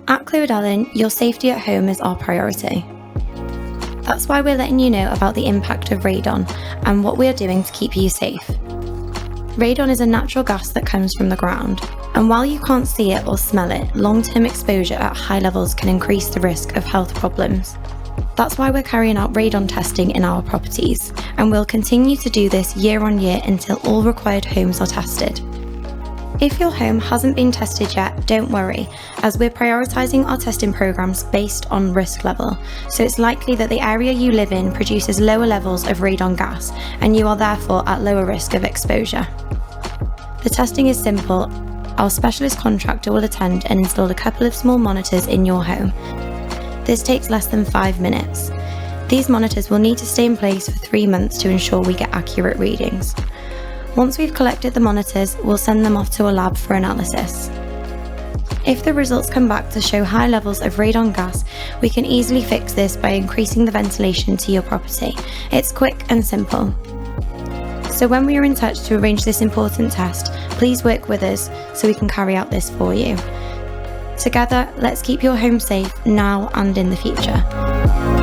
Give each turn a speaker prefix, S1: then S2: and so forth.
S1: At Llywelyn, your safety at home is our priority. That's why we're letting you know about the impact of radon and what we're doing to keep you safe. Radon is a natural gas that comes from the ground, and while you can't see it or smell it, long-term exposure at high levels can increase the risk of health problems. That's why we're carrying out radon testing in our properties, and we'll continue to do this year on year until all required homes are tested. If your home hasn't been tested yet, don't worry, as we're prioritising our testing programmes based on risk level, so it's likely that the area you live in produces lower levels of radon gas, and you are therefore at lower risk of exposure. The testing is simple. Our specialist contractor will attend and install a couple of small monitors in your home. This takes less than 5 minutes. These monitors will need to stay in place for 3 months to ensure we get accurate readings. Once we've collected the monitors, we'll send them off to a lab for analysis. If the results come back to show high levels of radon gas, we can easily fix this by increasing the ventilation to your property. It's quick and simple. So when we are in touch to arrange this important test, please work with us so we can carry out this for you. Together, let's keep your home safe now and in the future.